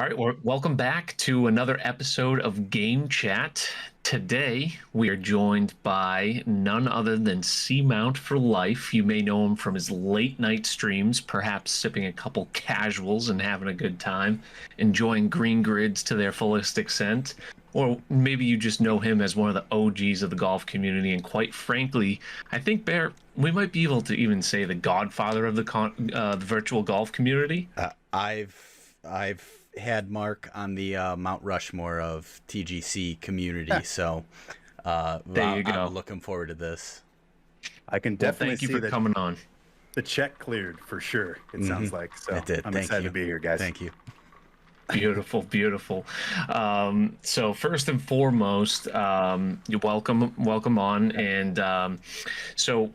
All right, well, welcome back to another episode of Game Chat. Today, we are joined by none other than Seamount4Life. You may know him from his late night streams, perhaps sipping a couple casuals and having a good time, enjoying green grids to their fullest extent. Or maybe you just know him as one of the OGs of the golf community. And quite frankly, I think, Bear, we might be able to even say the godfather of the virtual golf community. I've had Mark on the Mount Rushmore of TGC community, so There you go. I'm looking forward to this. I can definitely Thank you see for coming on. the check cleared for sure. It sounds like so. It did. I'm Thank excited you. to be here, guys. Thank you. Beautiful, beautiful. So first and foremost, you're welcome on. And so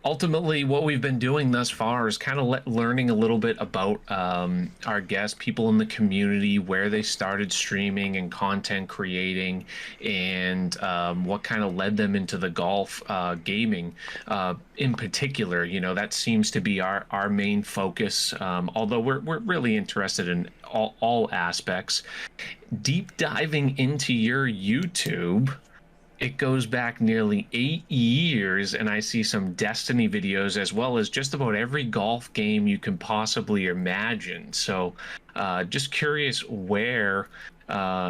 ultimately, what we've been doing thus far is kind of learning a little bit about our guests, people in the community, where they started streaming and content creating, and what kind of led them into the golf gaming in particular. You know, that seems to be our main focus, although we're really interested in all aspects. Deep diving into your YouTube, it goes back nearly 8 years, and I see some Destiny videos as well as just about every golf game you can possibly imagine. So just curious where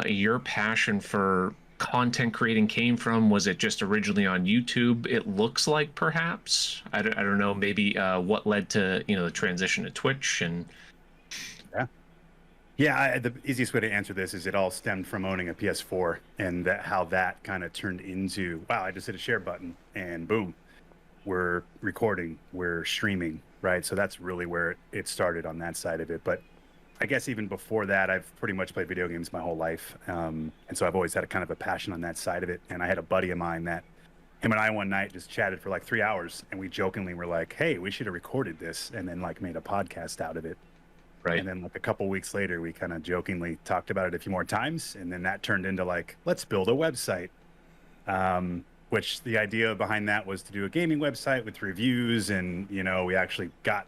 your passion for content creating came from. Was it just originally on YouTube, it looks like, perhaps? I don't know, maybe what led to, the transition to Twitch and... Yeah, the easiest way to answer this is it all stemmed from owning a PS4 and how that kind of turned into, wow, I just hit a share button and boom, we're recording, we're streaming, right? So that's really where it started on that side of it. But I guess even before that, I've pretty much played video games my whole life. And so I've always had a kind of a passion on that side of it. And I had a buddy of mine that him and I one night just chatted for like 3 hours, and we jokingly were like, hey, we should have recorded this and then like made a podcast out of it. Right. And then like a couple weeks later, we kind of jokingly talked about it a few more times. And then that turned into like, let's build a website, which the idea behind that was to do a gaming website with reviews. And, we actually got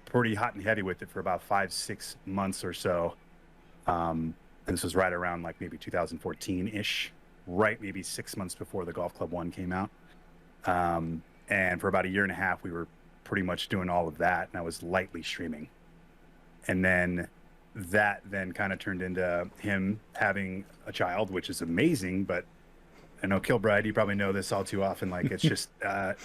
pretty hot and heavy with it for about 5-6 months or so. And this was right around like maybe 2014-ish, right? Maybe 6 months before the Golf Club 1 came out. And for about a year and a half, we were pretty much doing all of that. And I was lightly streaming. And then that kind of turned into him having a child, which is amazing. But I know Kilbride, you probably know this all too often. Like it's just a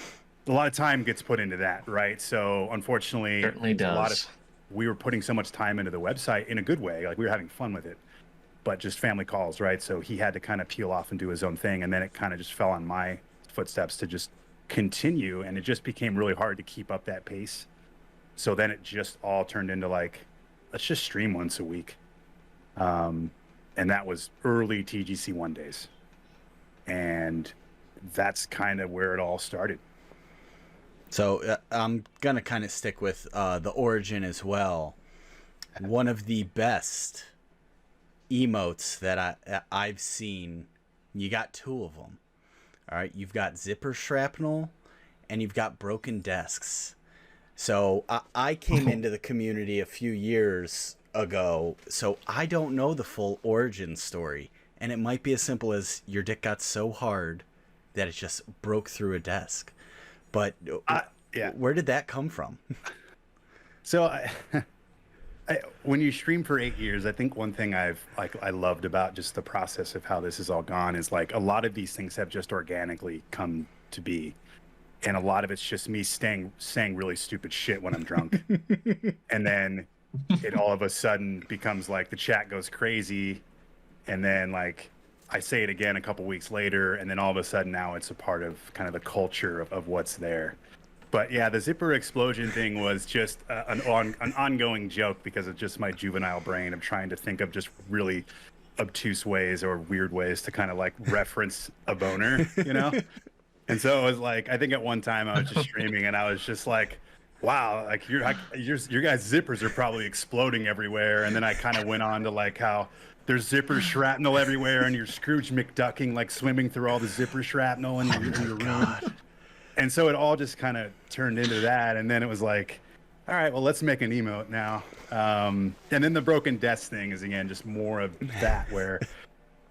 lot of time gets put into that, right? So unfortunately, Certainly does. We were putting so much time into the website in a good way. Like we were having fun with it, but just family calls, right? So he had to kind of peel off and do his own thing. And then it kind of just fell on my footsteps to just continue. And it just became really hard to keep up that pace. So then it just all turned into like, let's just stream once a week. And that was early TGC 1 days. And that's kind of where it all started. So I'm going to kind of stick with the origin as well. One of the best emotes that I've seen, you got two of them. All right, you've got zipper shrapnel and you've got broken desks. So I came into the community a few years ago, so I don't know the full origin story. And it might be as simple as your dick got so hard that it just broke through a desk. But yeah, where did that come from? So when you stream for 8 years, I think one thing I loved about just the process of how this has all gone is like a lot of these things have just organically come to be. And a lot of it's just me saying really stupid shit when I'm drunk. And then it all of a sudden becomes like the chat goes crazy. And then like I say it again a couple weeks later. And then all of a sudden now it's a part of kind of the culture of what's there. But yeah, the zipper explosion thing was just an ongoing joke because of just my juvenile brain of trying to think of just really obtuse ways or weird ways to kind of like reference a boner, And so it was like, I think at one time I was just streaming and I was just like, wow, like your guys' zippers are probably exploding everywhere. And then I kind of went on to like how there's zipper shrapnel everywhere and you're Scrooge McDucking, like swimming through all the zipper shrapnel in your room. And so it all just kind of turned into that. And then it was like, all right, well, let's make an emote now. And then the broken desk thing is, again, just more of that where,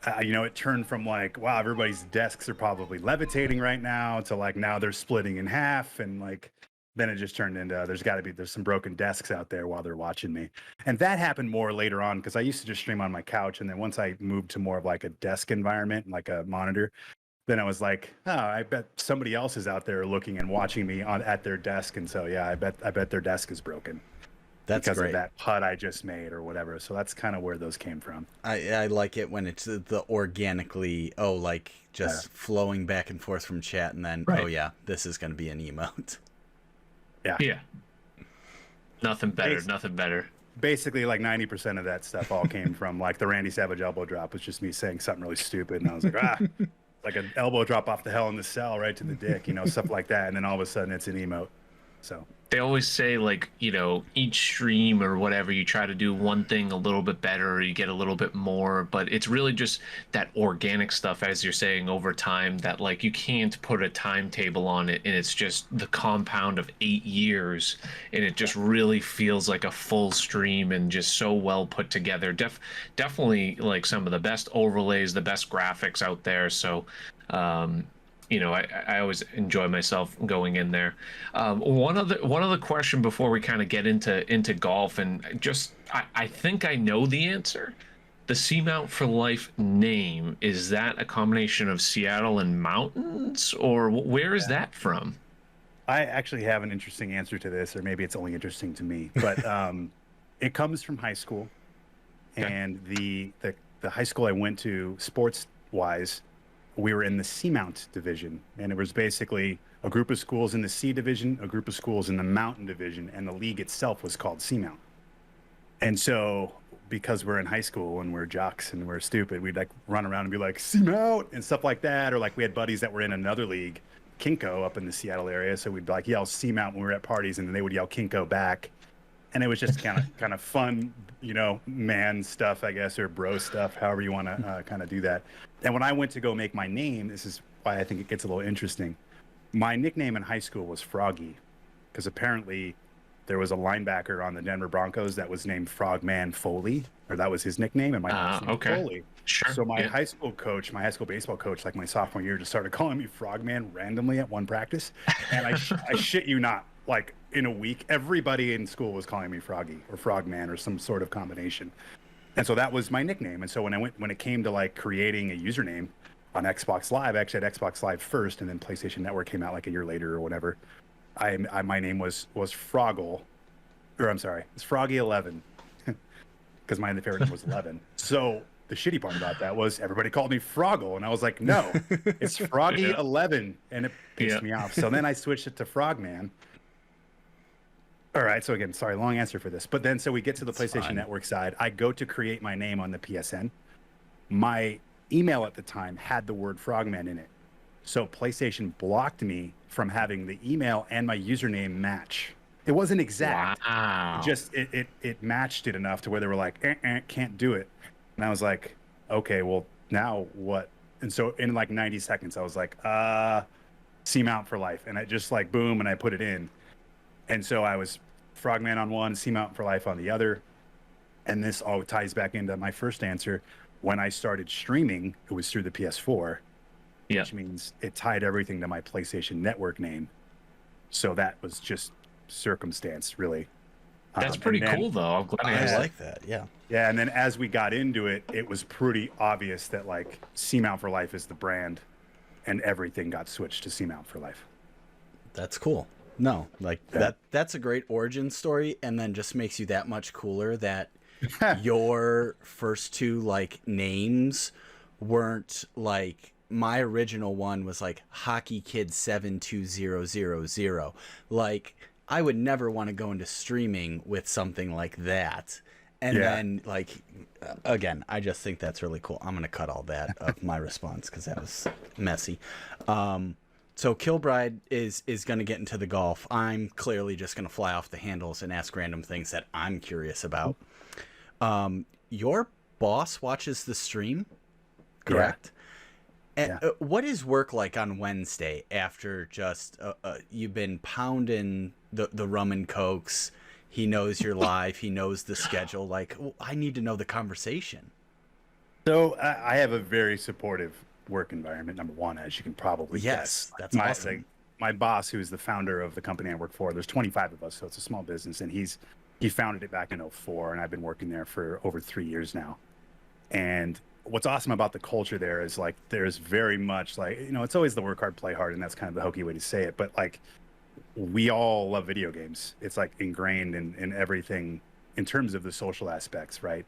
it turned from like, wow, everybody's desks are probably levitating right now to like, now they're splitting in half. And like, then it just turned into, there's some broken desks out there while they're watching me. And that happened more later on because I used to just stream on my couch. And then once I moved to more of like a desk environment, like a monitor, then I was like, oh, I bet somebody else is out there looking and watching me at their desk. And so, yeah, I bet their desk is broken. That's because great. of that putt I just made or whatever. So that's kind of where those came from. I like it when it's the organically, like just flowing back and forth from chat, and then, Right. oh yeah, this is going to be an emote. Yeah. Nothing better. Basically, like 90% of that stuff all came from like the Randy Savage elbow drop was just me saying something really stupid. And I was like, like an elbow drop off the Hell in the Cell right to the dick, stuff like that. And then all of a sudden it's an emote. So They always say, like, each stream or whatever, you try to do one thing a little bit better, or you get a little bit more, but it's really just that organic stuff, as you're saying, over time, that like you can't put a timetable on it, and it's just the compound of 8 years, and it just really feels like a full stream and just so well put together. Definitely like some of the best overlays, the best graphics out there. So I always enjoy myself going in there. One other question before we kind of get into golf, and just I think I know the answer. The Seamount4Life name, is that a combination of Seattle and mountains, or where is that from? I actually have an interesting answer to this, or maybe it's only interesting to me, but it comes from high school. Okay. And the high school I went to, sports wise, we were in the Seamount division, and it was basically a group of schools in the C division, a group of schools in the Mountain division, and the league itself was called Seamount. And so, because we're in high school and we're jocks and we're stupid, we'd like run around and be like Seamount and stuff like that, or like we had buddies that were in another league, Kinko, up in the Seattle area, so we'd like yell Seamount when we were at parties, and then they would yell Kinko back. And it was just kind of fun, man stuff, I guess, or bro stuff, however you want to kind of do that. And when I went to go make my name, this is why I think it gets a little interesting. My nickname in high school was Froggy, because apparently there was a linebacker on the Denver Broncos that was named Frogman Foley, or that was his nickname, and my name was Foley. Sure. So my high school baseball coach, like my sophomore year, just started calling me Frogman randomly at one practice. And I shit you not, like in a week, everybody in school was calling me Froggy or Frogman or some sort of combination. And so that was my nickname. And so when it came to like creating a username on Xbox Live, I actually had Xbox Live first, and then PlayStation Network came out like a year later or whatever. My name was Froggle, or I'm sorry, it's Froggy11, because my favorite name was 11. So the shitty part about that was everybody called me Froggle, and I was like, no, it's Froggy11, and it pissed me off. So then I switched it to Frogman. All right, so again, sorry, long answer for this. But then, so we get to the PlayStation Network side. I go to create my name on the PSN. My email at the time had the word Frogman in it. So PlayStation blocked me from having the email and my username match. It wasn't exact. Wow. It matched it enough to where they were like, can't do it. And I was like, okay, well, now what? And so in like 90 seconds, I was like, Seamount4Life. And I just like, boom, and I put it in. And so I was Frogman on one, Seamount4Life on the other. And this all ties back into my first answer. When I started streaming, it was through the PS4, which means it tied everything to my PlayStation Network name. So that was just circumstance, really. That's pretty cool, though. I'm glad I like that. Yeah. Yeah, and then as we got into it, it was pretty obvious that like Seamount4Life is the brand, and everything got switched to Seamount4Life. That's cool. No, like that's a great origin story, and then just makes you that much cooler that your first two like names weren't like my original one was like Hockey Kid 72000. Like I would never want to go into streaming with something like that. And then like again, I just think that's really cool. I'm going to cut all that of my response cuz that was messy. So Kilbride is going to get into the golf. I'm clearly just going to fly off the handles and ask random things that I'm curious about. Your boss watches the stream, correct? And what is work like on Wednesday after just you've been pounding the rum and cokes He knows you're live. He knows the schedule. Like, well, I need to know the conversation. So I have a very supportive work environment. Number one, as you can probably Yes, guess, that's awesome. My boss, who is the founder of the company I work for, there's 25 of us, so it's a small business, and he founded it back in '04, and I've been working there for over 3 years now. And what's awesome about the culture there is like there's very much like, you know, it's always the work hard, play hard, and that's kind of the hokey way to say it, but like we all love video games. It's like ingrained in everything in terms of the social aspects, right?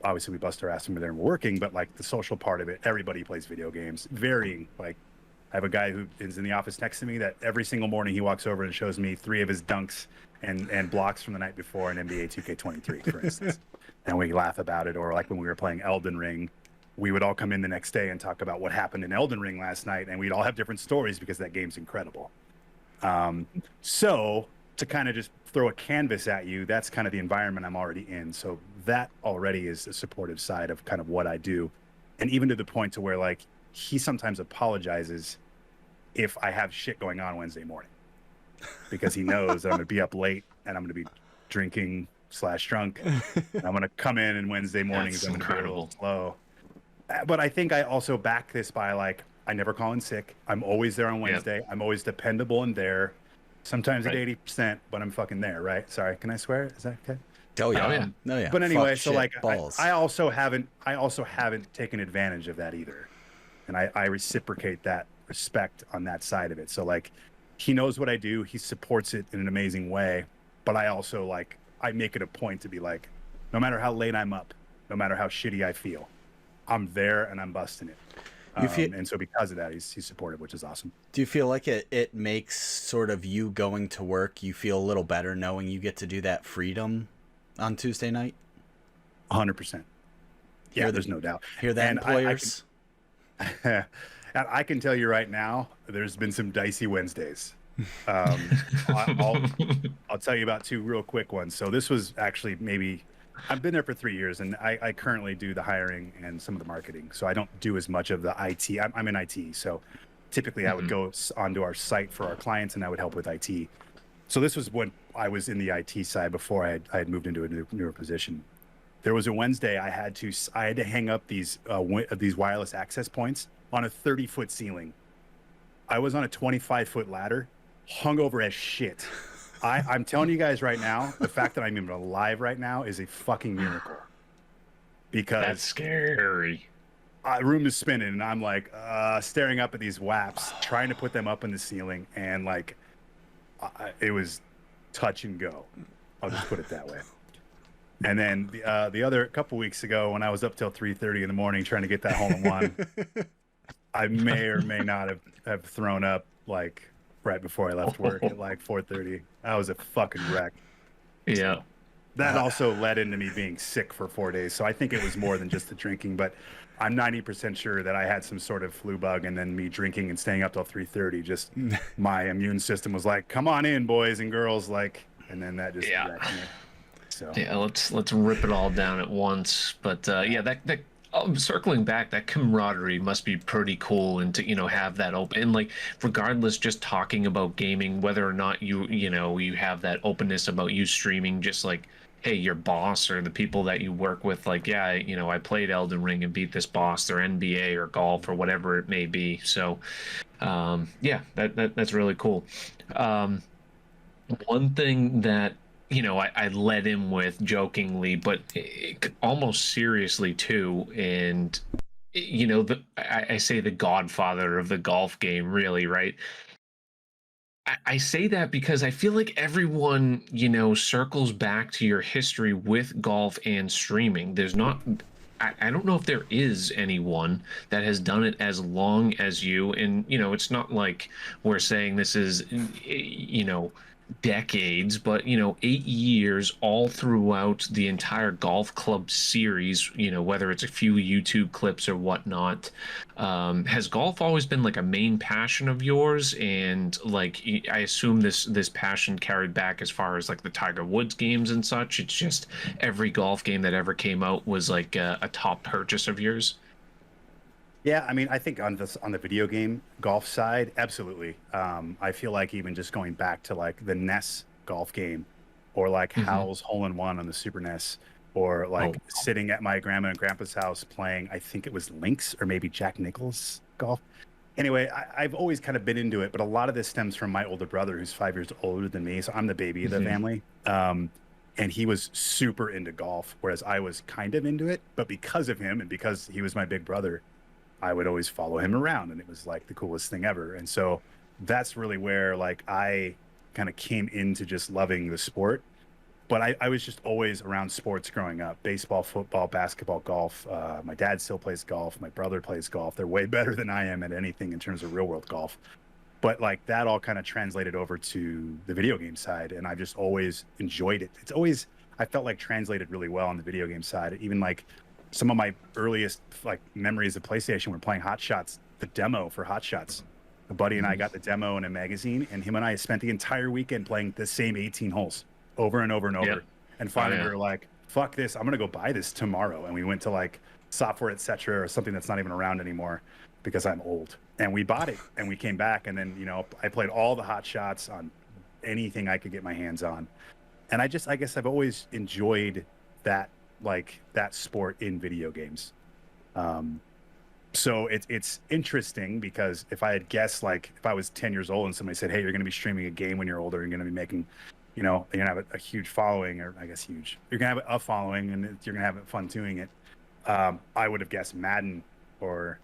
Obviously we bust our ass when we're there and we're working, but like the social part of it, everybody plays video games. Varying, like I have a guy who is in the office next to me that every single morning he walks over and shows me 3 of his dunks and blocks from the night before in NBA 2K23, for instance. And we laugh about it. Or like when we were playing Elden Ring, we would all come in the next day and talk about what happened in Elden Ring last night, and we'd all have different stories because that game's incredible. So to kind of just throw a canvas at you, that's kind of the environment I'm already in. So that already is a supportive side of kind of what I do. And even to the point to where like he sometimes apologizes if I have shit going on Wednesday morning, because he knows that I'm going to be up late and I'm going to be drinking / drunk. And I'm going to come in and Wednesday mornings I'm going to be a little slow. But I think I also back this by like, I never call in sick. I'm always there on Wednesday. Yep. I'm always dependable and there. Sometimes at 80%, but I'm fucking there, right? Sorry, can I swear? Is that okay? Oh yeah. No, yeah. But anyway, Fuck, so shit, like balls. I also haven't taken advantage of that either. And I reciprocate that respect on that side of it. So like he knows what I do, he supports it in an amazing way. But I also like I make it a point to be like, no matter how late I'm up, no matter how shitty I feel, I'm there and I'm busting it. And so because of that, he's supportive, which is awesome. Do you feel like it makes sort of you going to work, you feel a little better knowing you get to do that freedom on Tuesday night? 100%. Yeah, there's no doubt. Hear that, employers? I can tell you right now, there's been some dicey Wednesdays. I'll tell you about 2 real quick ones. So this was actually maybe... I've been there for 3 years, and I currently do the hiring and some of the marketing. So I don't do as much of the IT. I'm in IT, so typically I would go onto our site for our clients, and I would help with IT. So this was when I was in the IT side before I had moved into a newer position. There was a Wednesday I had to hang up these wireless access points on a 30-foot ceiling. I was on a 25-foot ladder, hungover as shit. I'm telling you guys right now, the fact that I'm even alive right now is a fucking miracle. Because that's scary. Room is spinning, and I'm like staring up at these WAPs, trying to put them up in the ceiling, and like it was touch and go. I'll just put it that way. And then the other couple weeks ago, when I was up till 3:30 in the morning trying to get that hole-in-one, I may or may not have thrown up like right before I left work at like 4:30. I was a fucking wreck. Yeah. That also led into me being sick for 4 days. So I think it was more than just the drinking, but I'm 90% sure that I had some sort of flu bug, and then me drinking and staying up till 3:30, just my immune system was like, come on in, boys and girls, like, and then that just wrecked me. So yeah, let's rip it all down at once. But yeah, that circling back, that camaraderie must be pretty cool, and to have that open, and like regardless, just talking about gaming, whether or not you have that openness about you streaming, just like, hey, your boss or the people that you work with, like, yeah, I played Elden Ring and beat this boss, or NBA or golf or whatever it may be. So yeah, that's really cool. One thing that I led in with jokingly, but almost seriously too, and I say the godfather of the golf game, really, right? I say that because I feel like everyone, circles back to your history with golf and streaming. There's not, I don't know if there is anyone that has done it as long as you. And, it's not like we're saying this is, decades, but 8 years all throughout the entire golf club series, whether it's a few YouTube clips or whatnot. Has golf always been like a main passion of yours? And like, I assume this passion carried back as far as like the Tiger Woods games and such. It's just every golf game that ever came out was like a top purchase of yours. Yeah, I mean, I think on the video game golf side, absolutely. I feel like even just going back to like the NES golf game, or like Howl's Hole in One on the Super NES, or like Oh. sitting at my grandma and grandpa's house playing, I think it was Lynx or maybe Jack Nicklaus golf. Anyway, I've always kind of been into it, but a lot of this stems from my older brother, who's 5 years older than me. So I'm the baby of the family. And he was super into golf, whereas I was kind of into it. But because of him and because he was my big brother, I would always follow him around, and it was like the coolest thing ever. And so that's really where like I kind of came into just loving the sport. But I was just always around sports growing up: baseball, football, basketball, golf. My dad still plays golf. My brother plays golf. They're way better than I am at anything in terms of real world golf. But like that all kind of translated over to the video game side, and I've just always enjoyed it. It's always, I felt like, translated really well on the video game side. Even like some of my earliest like memories of PlayStation were playing Hot Shots, the demo for Hot Shots. A buddy and I got the demo in a magazine, and him and I spent the entire weekend playing the same 18 holes over and over and over. Yep. And finally we were like, fuck this, I'm gonna go buy this tomorrow. And we went to like Software Etc. or something that's not even around anymore because I'm old. And we bought it, and we came back, and then, you know, I played all the Hot Shots on anything I could get my hands on. And I guess I've always enjoyed that, like that sport in video games. So it's interesting because if I had guessed, like if I was 10 years old and somebody said, hey, you're going to be streaming a game when you're older, you're going to be making, you know, you're going to have a huge following, or I guess huge, you're going to have a following, and you're going to have fun doing it. I would have guessed Madden or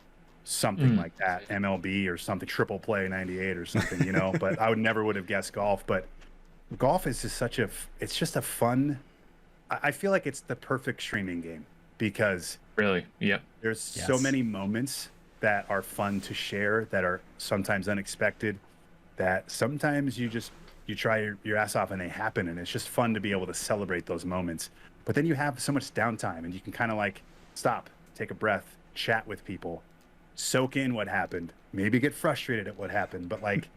something like that, MLB or something, Triple Play 98 or something, you know, but I would have guessed golf. But golf is just it's just a fun, I feel like it's the perfect streaming game because Really? Yep. there's so many moments that are fun to share, that are sometimes unexpected, that sometimes you try your ass off and they happen, and it's just fun to be able to celebrate those moments. But then you have so much downtime, and you can kind of like stop, take a breath, chat with people, soak in what happened, maybe get frustrated at what happened. But like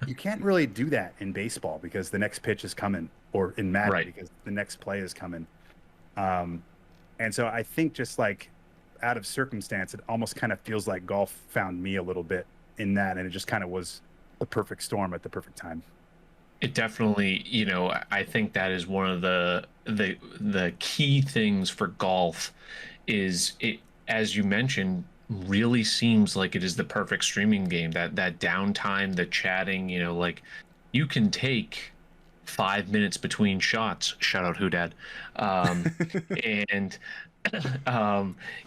you can't really do that in baseball because the next pitch is coming, or in Madden because the next play is coming. And so I think just like out of circumstance, it almost kind of feels like golf found me a little bit in that, and it just kind of was the perfect storm at the perfect time. It definitely, you know, I think that is one of the key things for golf is it, as you mentioned, really seems like it is the perfect streaming game. That downtime, the chatting, you know, like you can take 5 minutes between shots. Shout out Who Dad. And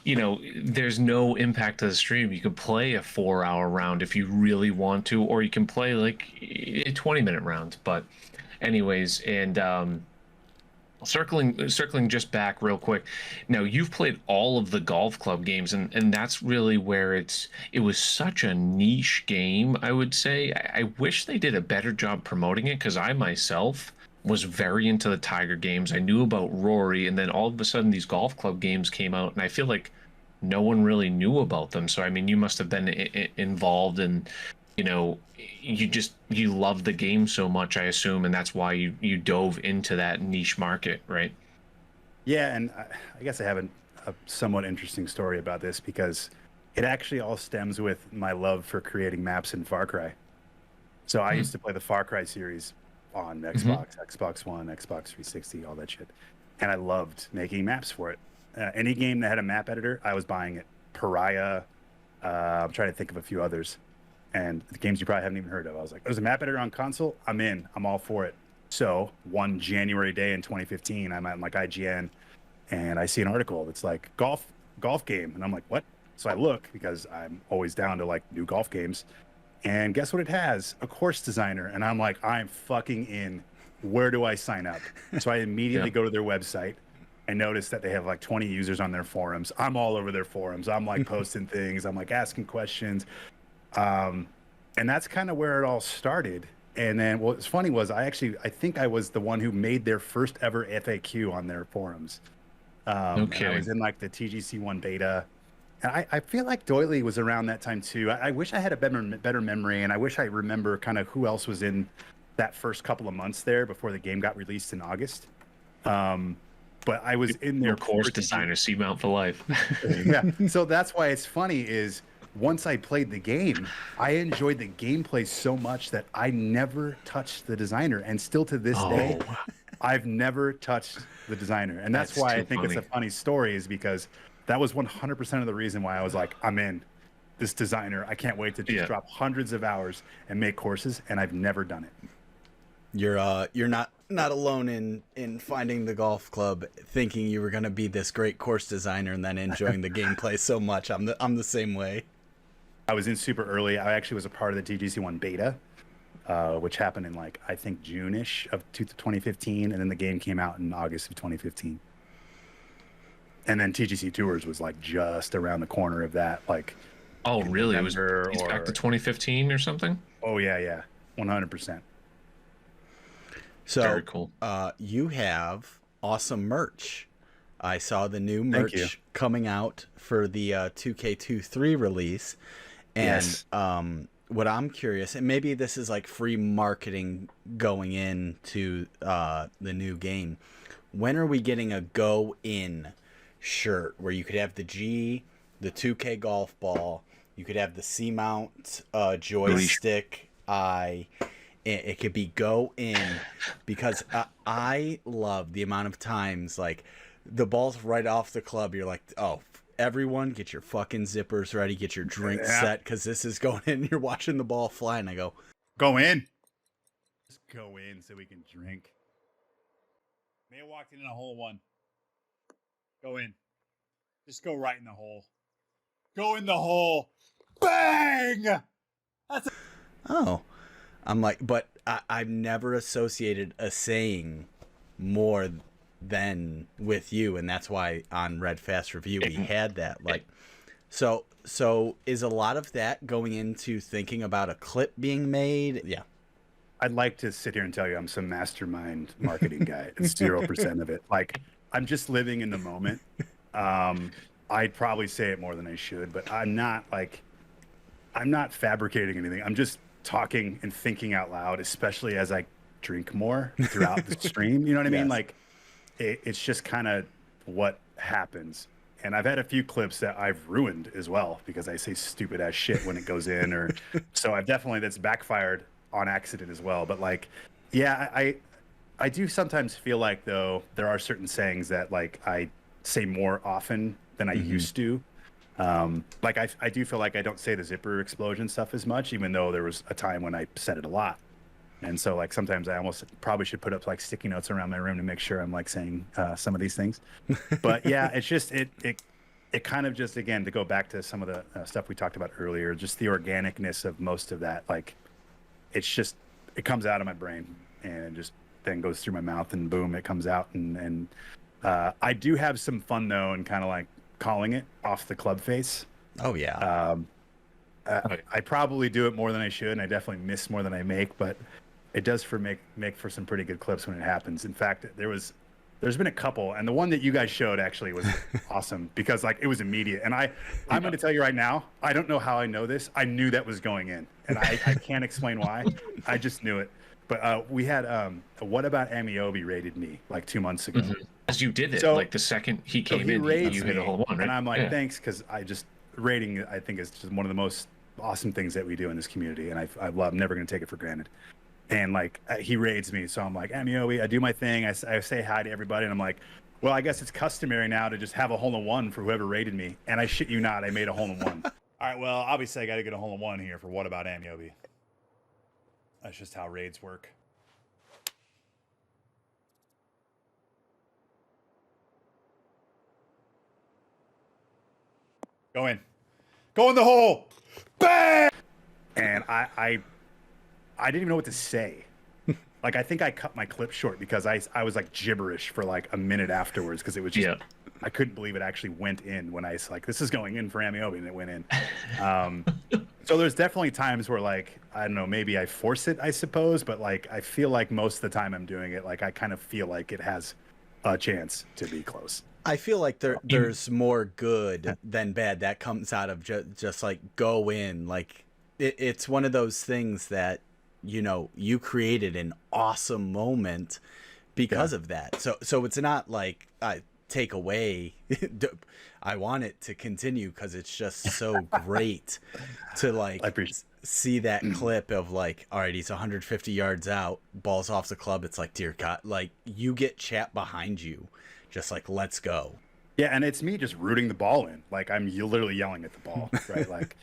you know, there's no impact to the stream. You could play a 4-hour round if you really want to, or you can play like a 20-minute round. But anyways, and circling just back real quick. Now you've played all of the golf club games, and that's really where it was such a niche game, I would say. I wish they did a better job promoting it, because I myself was very into the Tiger games. I knew about Rory, and then all of a sudden these golf club games came out, and I feel like no one really knew about them. So I mean, you must have been involved, and you know, you love the game so much, I assume, and that's why you dove into that niche market, right? Yeah, and I guess I have a somewhat interesting story about this, because it actually all stems with my love for creating maps in Far Cry. So I used to play the Far Cry series on Xbox, Xbox One, Xbox 360, all that shit. And I loved making maps for it. Any game that had a map editor, I was buying it. Pariah, I'm trying to think of a few others. And the games you probably haven't even heard of. I was like, there's a map editor on console? I'm in. I'm all for it. So one January day in 2015, I'm at like IGN, and I see an article that's like golf game. And I'm like, what? So I look, because I'm always down to like new golf games. And guess what it has? A course designer. And I'm like, I'm fucking in. Where do I sign up? So I immediately go to their website and notice that they have like 20 users on their forums. I'm all over their forums. I'm like posting things. I'm like asking questions. And that's kind of where it all started. And then what's funny was I think I was the one who made their first ever FAQ on their forums. Okay. I was in like the TGC1 beta. And I feel like Doily was around that time too. I wish I had a better memory, and I wish I remember kind of who else was in that first couple of months there before the game got released in August. But I was in their course designer, Seamount4Life. Yeah. So that's why it's funny is once I played the game, I enjoyed the gameplay so much that I never touched the designer. And still to this day, I've never touched the designer, and that's why I think it's a funny story, is because that was 100% of the reason why I was like, I'm in this designer. I can't wait to just drop hundreds of hours and make courses, and I've never done it. You're not alone in finding the golf club thinking you were going to be this great course designer and then enjoying the gameplay so much. I'm the same way. I was in super early. I actually was a part of the TGC1 beta, which happened in like, I think June-ish of 2015, and then the game came out in August of 2015. And then TGC Tours was like just around the corner of that, like. Oh, really? It was back to 2015 or something? Oh yeah, 100%. So, very cool. You have awesome merch. I saw the new merch coming out for the 2K23 release. And what I'm curious, and maybe this is like free marketing going into the new game, when are we getting a go in shirt where you could have the G, the 2K golf ball, you could have the Seamount joystick eye. It could be go in, because I love the amount of times like the ball's right off the club. You're like, oh, everyone get your fucking zippers ready, get your drink set, because this is going in. You're watching the ball fly, and I go in. Just go in so we can drink. May have walked in a hole one. Go in. Just go right in the hole. Go in the hole. Bang! That's I'm like, but I've never associated a saying more than with you, and that's why on Red Fast Review we had that. Like, so is a lot of that going into thinking about a clip being made? Yeah. I'd like to sit here and tell you I'm some mastermind marketing guy. It's 0% of it. Like, I'm just living in the moment. I'd probably say it more than I should, but I'm not fabricating anything. I'm just talking and thinking out loud, especially as I drink more throughout the stream. You know what I mean? Like, it's just kind of what happens. And I've had a few clips that I've ruined as well because I say stupid ass shit when it goes in, or so that's backfired on accident as well. But like, yeah, I do sometimes feel like, though, there are certain sayings that like I say more often than I used to. Like I do feel like I don't say the zipper explosion stuff as much, even though there was a time when I said it a lot. And so like sometimes I almost probably should put up like sticky notes around my room to make sure I'm like saying some of these things. But yeah, it's just it kind of just, again, to go back to some of the stuff we talked about earlier, just the organicness of most of that. Like, it's just, it comes out of my brain and just then goes through my mouth and boom, it comes out. And I do have some fun though, and kind of like calling it off the club face. Oh yeah. I probably do it more than I should, and I definitely miss more than I make, but it does make for some pretty good clips when it happens. In fact, there's been a couple, and the one that you guys showed actually was awesome because like it was immediate. And I'm going to tell you right now, I don't know how I know this. I knew that was going in, and I can't explain why. I just knew it. But we had What About Emote rated me like 2 months ago. As you did it, so, like the second he came in, you hit a hole one, right? And I'm like, thanks, because rating, I think, is just one of the most awesome things that we do in this community, and I'm never going to take it for granted. And like he raids me, so I'm like, Emote, I do my thing, I say hi to everybody, and I'm like, well, I guess it's customary now to just have a hole-in-one for whoever rated me, and I shit you not, I made a hole-in-one. All right, well, obviously I got to get a hole-in-one here for What About Emote. That's just how raids work. Go in the hole, bang! And I didn't even know what to say. Like, I think I cut my clip short because I was like gibberish for like a minute afterwards because it was just, I couldn't believe it actually went in when I was like, this is going in for Emote, and it went in. So there's definitely times where like, I don't know, maybe I force it, I suppose, but like, I feel like most of the time I'm doing it, like I kind of feel like it has a chance to be close. I feel like there's more good than bad that comes out of just like go in. Like it's one of those things that, you know, you created an awesome moment because of that. So it's not like take away. I want it to continue because it's just so great to like see that clip of like, all right, he's 150 yards out, ball's off the club. It's like, dear God, like you get chat behind you, just like, let's go. Yeah, and it's me just rooting the ball in. Like I'm literally yelling at the ball, right? Like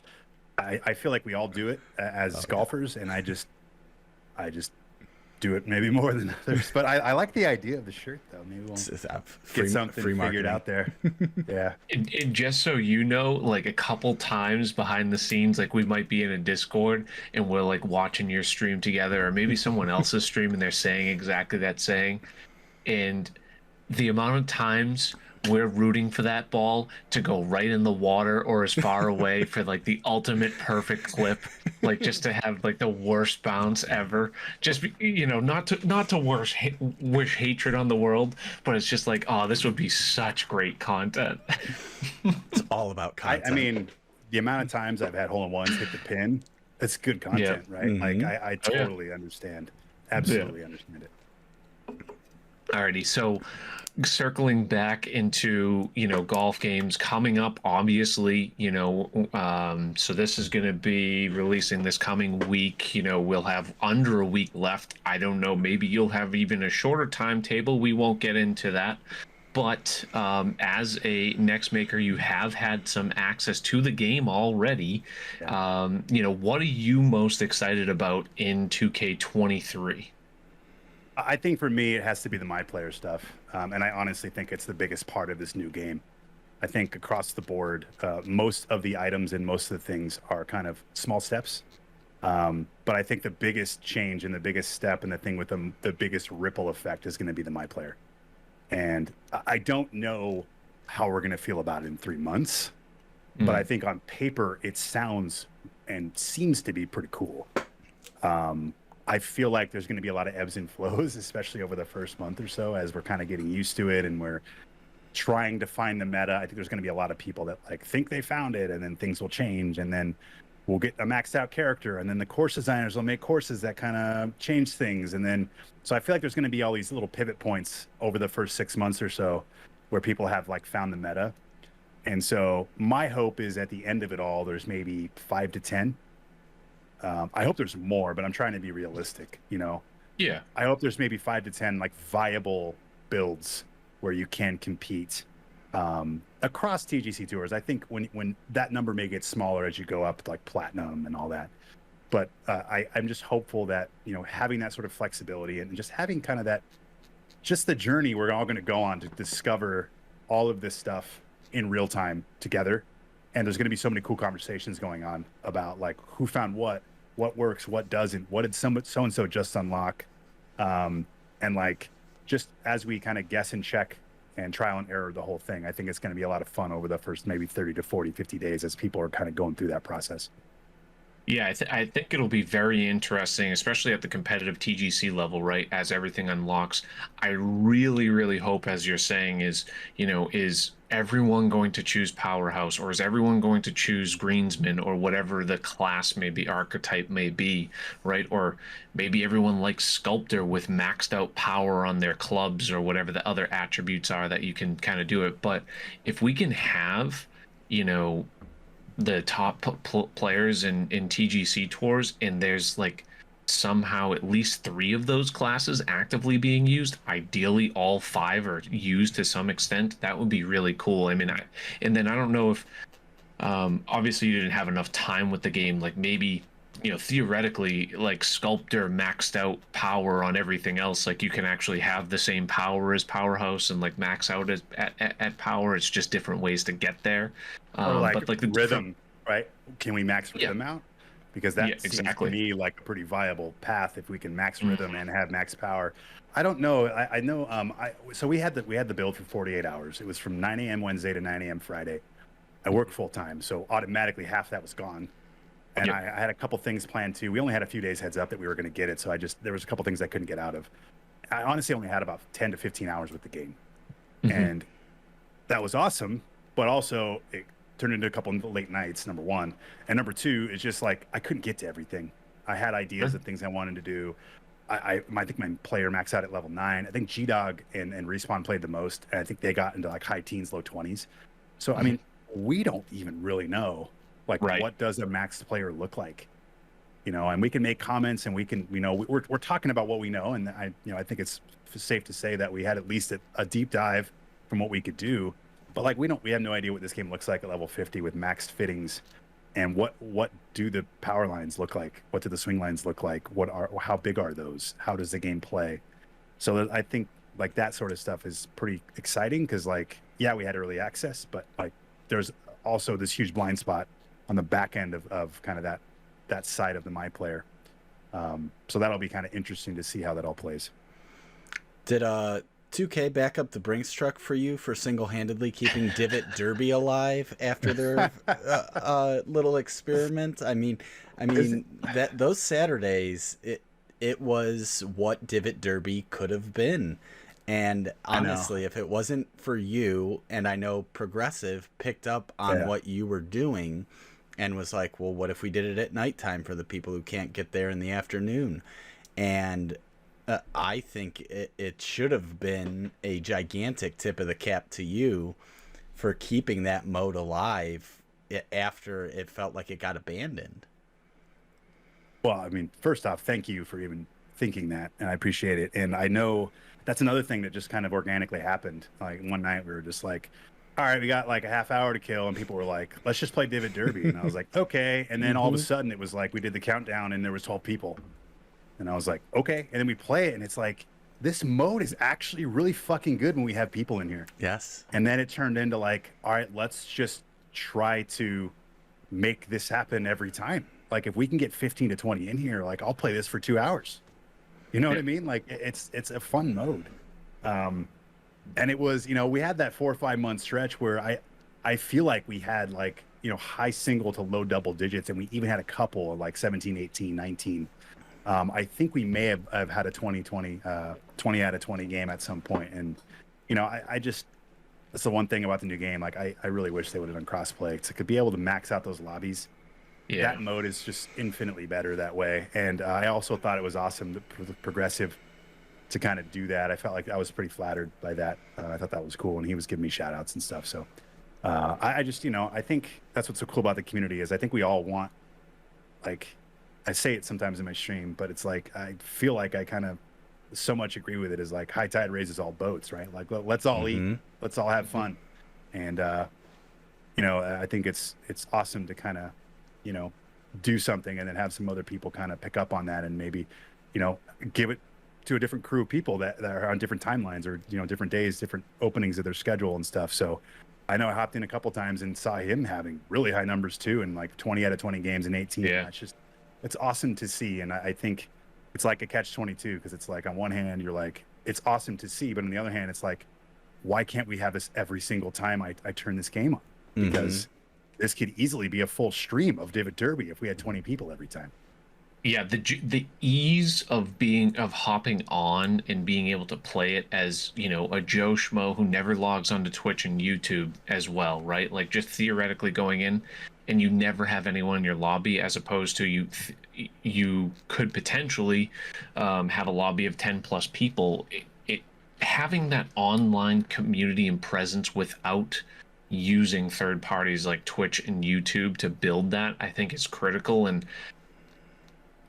I feel like we all do it as golfers, and I just do it maybe more than others. But I like the idea of the shirt, though. Maybe we'll get something figured out there. Yeah. And just so you know, like a couple times behind the scenes, like we might be in a Discord and we're like watching your stream together, or maybe someone else's stream and they're saying exactly that saying. And the amount of times we're rooting for that ball to go right in the water or as far away for like the ultimate perfect clip, like just to have like the worst bounce ever. Just not to wish hatred on the world, but it's just like, oh, this would be such great content. It's all about content. I mean, the amount of times I've had hole-in-ones hit the pin, it's good content, right? Mm-hmm. Like I totally understand, absolutely understand it. Alrighty, so circling back into golf games coming up, obviously, so this is going to be releasing this coming week. We'll have under a week left. I don't know, maybe you'll have even a shorter timetable. We won't get into that, but as a next maker, you have had some access to the game already. What are you most excited about in 2K23? I think for me, it has to be the My Player stuff. And I honestly think it's the biggest part of this new game. I think across the board, most of the items and most of the things are kind of small steps. But I think the biggest change and the biggest step and the thing with the biggest ripple effect is going to be the My Player. And I don't know how we're going to feel about it in 3 months. But I think on paper, it sounds and seems to be pretty cool. I feel like there's going to be a lot of ebbs and flows, especially over the first month or so, as we're kind of getting used to it and we're trying to find the meta. I think there's going to be a lot of people that like think they found it, and then things will change, and then we'll get a maxed out character, and then the course designers will make courses that kind of change things. And then, so I feel like there's going to be all these little pivot points over the first 6 months or so where people have like found the meta. And so my hope is at the end of it all, there's maybe 5 to 10. I hope there's more, but I'm trying to be realistic, Yeah. I hope there's maybe 5 to 10 like viable builds where you can compete across TGC tours. I think when that number may get smaller as you go up like platinum and all that. But I'm just hopeful that, having that sort of flexibility and just having kind of just the journey we're all going to go on to discover all of this stuff in real time together. And there's going to be so many cool conversations going on about like who found what works, what doesn't, what did so-and-so just unlock. And like, just as we kind of guess and check and trial and error the whole thing, I think it's going to be a lot of fun over the first maybe 30 to 40, 50 days as people are kind of going through that process. Yeah, I think it'll be very interesting, especially at the competitive TGC level, right? As everything unlocks, I really, really hope, as you're saying, is everyone going to choose Powerhouse, or is everyone going to choose Greensman, or whatever the class may be, archetype may be, right? Or maybe everyone likes Sculptor with maxed out power on their clubs, or whatever the other attributes are that you can kind of do it. But if we can have, the top players in TGC tours, and there's like somehow at least 3 of those classes actively being used, ideally all 5 are used to some extent, that would be really cool. I mean, and then I don't know if obviously you didn't have enough time with the game, like maybe theoretically, like Sculptor maxed out power on everything else, like you can actually have the same power as Powerhouse and like max out at power. It's just different ways to get there. Or but like the rhythm, right? Can we max rhythm out? Because that seems to me like a pretty viable path if we can max rhythm and have max power. I don't know. I know. So we had the build for 48 hours. It was from 9 a.m. Wednesday to 9 a.m. Friday. I work full time, so automatically half that was gone. And I had a couple things planned too. We only had a few days heads up that we were going to get it, so there was a couple things I couldn't get out of. I honestly only had about 10 to 15 hours with the game, and that was awesome. But also, it turned into a couple late nights. Number one, and number two, it's just like I couldn't get to everything. I had ideas of things I wanted to do. I think my player maxed out at level 9. I think G-Dog and Respawn played the most, and I think they got into like high teens, low 20s. So I mean, we don't even really know like Right. what does a maxed player look like, and we can make comments and we can, we're talking about what we know, and I think it's safe to say that we had at least a deep dive from what we could do, but like we have no idea what this game looks like at level 50 with maxed fittings. And what do the power lines look like? What do the swing lines look like? How big are those? How does the game play? So I think like that sort of stuff is pretty exciting because like, yeah, we had early access, but like there's also this huge blind spot on the back end of kind of that side of the My Player. So that'll be kind of interesting to see how that all plays. Did 2K back up the Brinks truck for you for single-handedly keeping Divot Derby alive after their little experiment? I mean that those Saturdays, it was what Divot Derby could have been. And honestly, if it wasn't for you, and I know Progressive picked up on what you were doing and was like, well, what if we did it at nighttime for the people who can't get there in the afternoon? And I think it should have been a gigantic tip of the cap to you for keeping that mode alive after it felt like it got abandoned. Well, I mean, first off, thank you for even thinking that, and I appreciate it. And I know that's another thing that just kind of organically happened. Like one night we were just like, all right, we got like a half hour to kill, and people were like, let's just play Divot Derby. And I was like, okay. And then all of a sudden it was like we did the countdown and there was 12 people. And I was like, okay. And then we play it, and it's like, this mode is actually really fucking good when we have people in here. Yes. And then it turned into like, all right, let's just try to make this happen every time. Like if we can get 15 to 20 in here, like I'll play this for 2 hours. You know what I mean? Like it's a fun mode. And it was, we had that 4 or 5 month stretch where I feel like we had like, high single to low double digits. And we even had a couple of like 17, 18, 19. I think we may have had a 20 out of 20 game at some point. And, I just, that's the one thing about the new game. Like, I really wish they would have done crossplay to be able to max out those lobbies. Yeah. That mode is just infinitely better that way. And I also thought it was awesome for the Progressive to kind of do that. I felt like I was pretty flattered by that. I thought that was cool. And he was giving me shout outs and stuff. So I just, I think that's what's so cool about the community is I think we all want, like, I say it sometimes in my stream, but it's like I feel like I kind of so much agree with it. Is like high tide raises all boats, right? Like let's all eat, let's all have fun, and I think it's awesome to kind of do something and then have some other people kind of pick up on that and maybe give it to a different crew of people that are on different timelines or different days, different openings of their schedule and stuff. So I know I hopped in a couple times and saw him having really high numbers too, and like 20 out of 20 games in 18. Yeah. It's awesome to see, and I think it's like a catch-22 because it's like on one hand you're like it's awesome to see, but on the other hand it's like why can't we have this every single time I turn this game on? Because this could easily be a full stream of Divot Derby if we had 20 people every time. Yeah, the ease of hopping on and being able to play it as a Joe Schmo who never logs onto Twitch and YouTube as well, right? Like just theoretically going in and you never have anyone in your lobby, as opposed to you could potentially have a lobby of 10 plus people. Having that online community and presence without using third parties like Twitch and YouTube to build that, I think is critical. And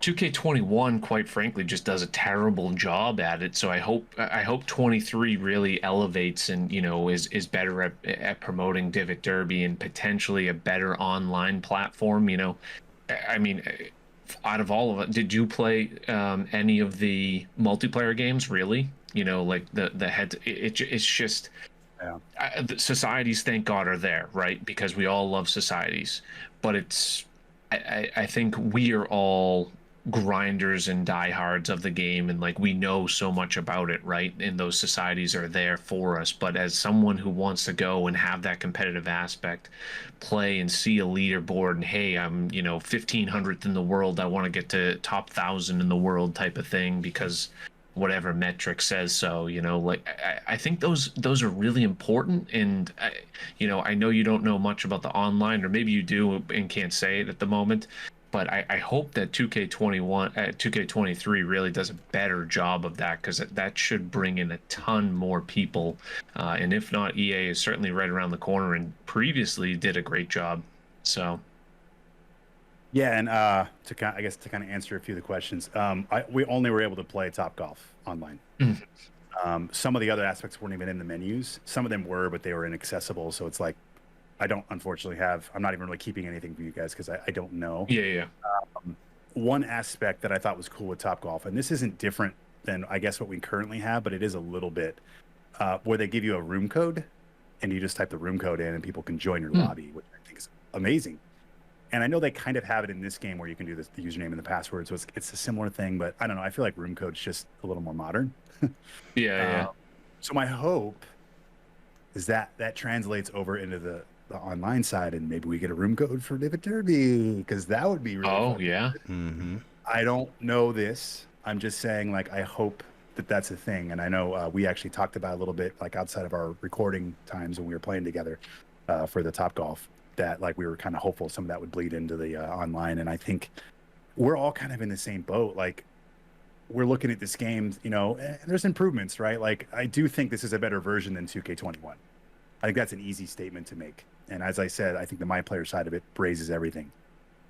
2K21, quite frankly, just does a terrible job at it. So I hope 23 really elevates and is better at promoting Divot Derby and potentially a better online platform. I mean, out of all of it, did you play any of the multiplayer games? Really, like the head. It's just. Yeah. The societies, thank God, are there, right? Because we all love societies, but I think we are all grinders and diehards of the game, and like we know so much about it, right? And those societies are there for us. But as someone who wants to go and have that competitive aspect, play and see a leaderboard, and hey, I'm 1500th in the world, I want to get to top 1000 in the world type of thing because whatever metric says so, like I think those are really important. And I know you don't know much about the online, or maybe you do and can't say it at the moment, but I hope that 2K21, 2K23 really does a better job of that, because that should bring in a ton more people. And if not, EA is certainly right around the corner and previously did a great job. So. Yeah, and I guess to kind of answer a few of the questions, we only were able to play Top Golf online. Some of the other aspects weren't even in the menus. Some of them were, but they were inaccessible. So it's like, I don't unfortunately have. I'm not even really keeping anything for you guys because I don't know. Yeah. One aspect that I thought was cool with Top Golf, and this isn't different than I guess what we currently have, but it is a little bit, where they give you a room code, and you just type the room code in, and people can join your lobby, which I think is amazing. And I know they kind of have it in this game where you can do the username and the password, so it's a similar thing. But I don't know. I feel like room code's just a little more modern. Yeah. So my hope is that translates over into the online side, and maybe we get a room code for Divot Derby, because that would be really fun. Yeah. I don't know this. I'm just saying, like, I hope that that's a thing. And I know we actually talked about a little bit, like outside of our recording times when we were playing together for the Top Golf, that like we were kind of hopeful some of that would bleed into the online. And I think we're all kind of in the same boat. Like, we're looking at this game, there's improvements, right? Like, I do think this is a better version than 2K21. I think that's an easy statement to make. And as I said, I think the my player side of it raises everything.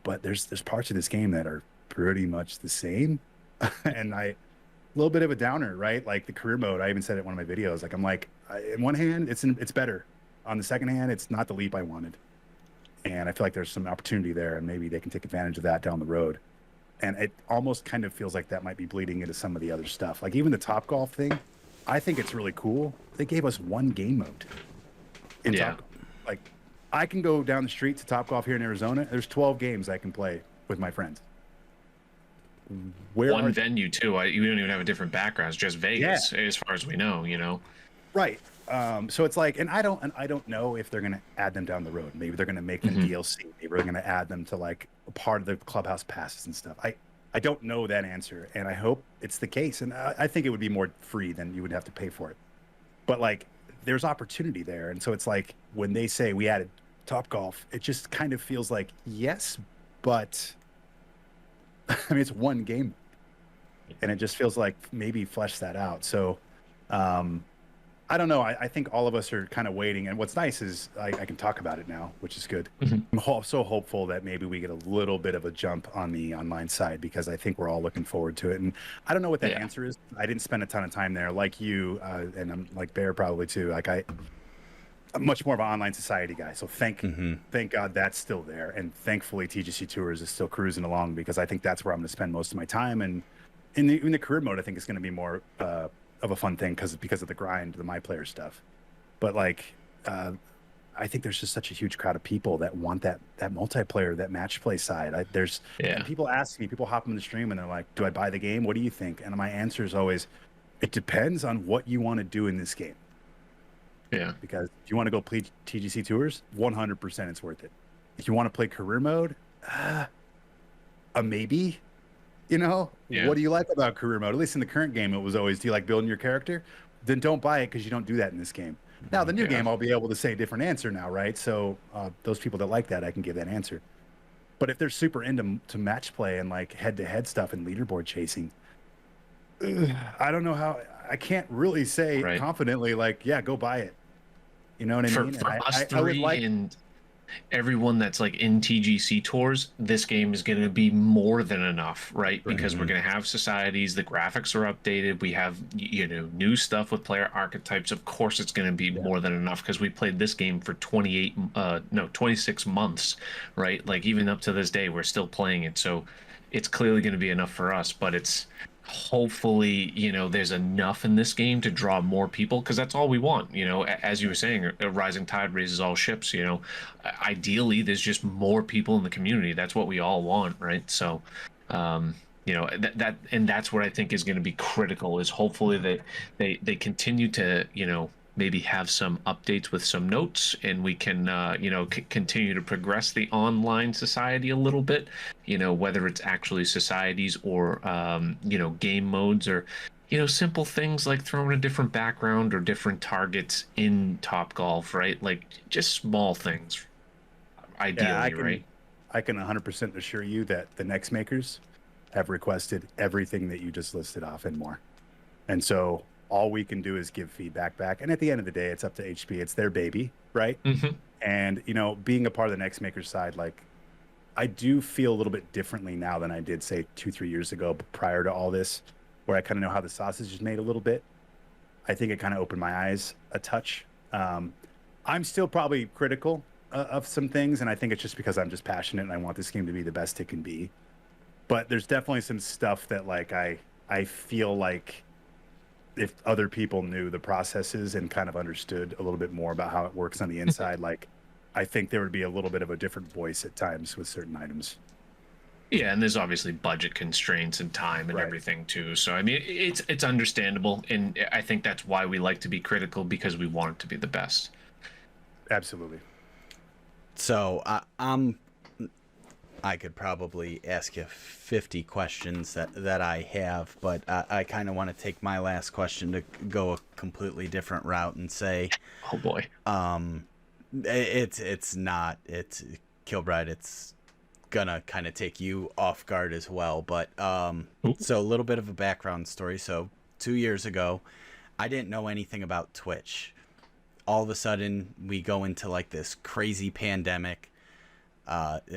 But there's parts of this game that are pretty much the same. And a little bit of a downer, right? Like the career mode, I even said it in one of my videos. Like, I'm like, in one hand, it's better. On the second hand, it's not the leap I wanted. And I feel like there's some opportunity there, and maybe they can take advantage of that down the road. And it almost kind of feels like that might be bleeding into some of the other stuff. Like even the Top Golf thing, I think it's really cool. They gave us one game mode in Top Golf. Like, I can go down the street to Top Golf here in Arizona. There's 12 games I can play with my friends. One venue too. You don't even have a different background. It's just Vegas, as far as we know. Right. So it's like, and I don't know if they're going to add them down the road. Maybe they're going to make them DLC. Maybe they're going to add them to like a part of the clubhouse passes and stuff. I don't know that answer, and I hope it's the case. And I think it would be more free than you would have to pay for it. But like, there's opportunity there. And so it's like, when they say we added Top Golf, it just kind of feels like, yes, but I mean, it's one game, and it just feels like maybe flesh that out. So I don't know. I think all of us are kind of waiting. And what's nice is I can talk about it now, which is good. I'm so hopeful that maybe we get a little bit of a jump on the online side, because I think we're all looking forward to it. And I don't know what that answer is. I didn't spend a ton of time there like you, and I'm like Bear probably too. Like, I'm much more of an online society guy. So thank God that's still there. And thankfully TGC Tours is still cruising along, because I think that's where I'm going to spend most of my time. And in the career mode, I think it's going to be more of a fun thing because of the grind, the my player stuff. But like, I think there's just such a huge crowd of people that want that multiplayer, that match play side. And people ask me, people hop in the stream and they're like, do I buy the game? What do you think? And my answer is always, it depends on what you want to do in this game. Yeah. Because if you want to go play TGC Tours, 100% it's worth it. If you want to play career mode, a maybe. What do you like about career mode? At least in the current game, it was always, do you like building your character? Then don't buy it, because you don't do that in this game. Now, the new game, I'll be able to say a different answer now, right? So those people that like that, I can give that answer. But if they're super into match play and like head-to-head stuff and leaderboard chasing, I don't know how. I can't really say confidently, like, yeah, go buy it. You know what I mean? For us three and everyone that's like in TGC Tours, this game is going to be more than enough, right? Because we're going to have societies, the graphics are updated, we have new stuff with player archetypes. Of course it's going to be more than enough, because we played this game for 26 months, right? Like, even up to this day we're still playing it, so it's clearly going to be enough for us. But it's hopefully there's enough in this game to draw more people, because that's all we want. As you were saying, a rising tide raises all ships. Ideally there's just more people in the community. That's what we all want, right? So that's what I think is going to be critical, is hopefully that they continue to maybe have some updates with some notes, and we can continue to progress the online society a little bit, whether it's actually societies or game modes, or simple things like throwing a different background or different targets in Top Golf, right? Like, just small things, ideally, right? I can 100% assure you that the next makers have requested everything that you just listed off and more. And so all we can do is give feedback back. And at the end of the day, it's up to HP. It's their baby, right? Mm-hmm. And, you know, being a part of the next maker's side, like, I do feel a little bit differently now than I did, say, 2-3 years ago, but prior to all this, where I kind of know how the sausage is made a little bit. I think it kind of opened my eyes a touch. I'm still probably critical of some things, and I think it's just because I'm just passionate and I want this game to be the best it can be. But there's definitely some stuff that, like, I feel like if other people knew the processes and kind of understood a little bit more about how it works on the inside, like, I think there would be a little bit of a different voice at times with certain items. Yeah, and there's obviously budget constraints and time and Right. everything too. So I mean, it's understandable, and I think that's why we like to be critical, because we want it to be the best. Absolutely. So I could probably ask you 50 questions that I have, but I kind of want to take my last question to go a completely different route and say, Oh boy. it's Kilbride. It's gonna kind of take you off guard as well. But so a little bit of a background story. So 2 years ago, I didn't know anything about Twitch. All of a sudden, we go into like this crazy pandemic.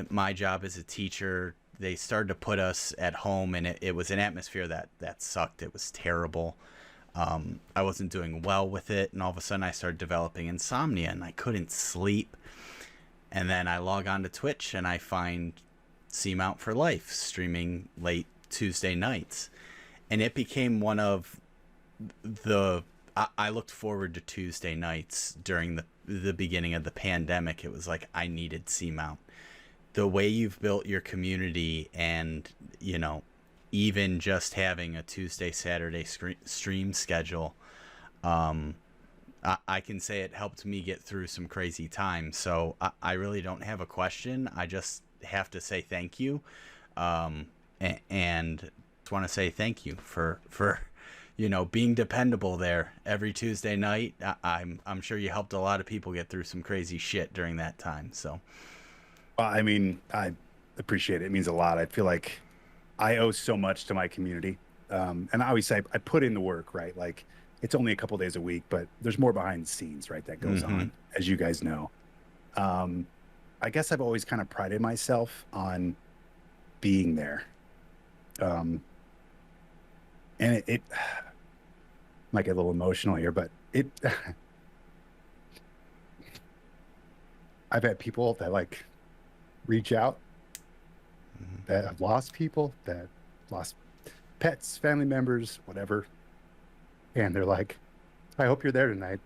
My job as a teacher, they started to put us at home, and it was an atmosphere that sucked. It was terrible. I wasn't doing well with it, and all of a sudden I started developing insomnia, and I couldn't sleep. And then I log on to Twitch, and I find Seamount4Life streaming late Tuesday nights. And it became one of the... I looked forward to Tuesday nights during the beginning of the pandemic. It was like I needed Seamount. The way you've built your community, and, you know, even just having a Tuesday, Saturday stream schedule, I can say it helped me get through some crazy times. So I really don't have a question. I just have to say thank you. And just want to say thank you for you know, being dependable there every Tuesday night. I'm sure you helped a lot of people get through some crazy shit during that time. So, Well, I mean, I appreciate it. It means a lot. I feel like I owe so much to my community. And I always say I put in the work, right? Like, it's only a couple days a week, but there's more behind the scenes, right? That goes on, as you guys know. I guess I've always kind of prided myself on being there. And it might get a little emotional here, but I've had people that, like, reach out that have lost people, that lost pets, family members, whatever. And they're like, I hope you're there tonight.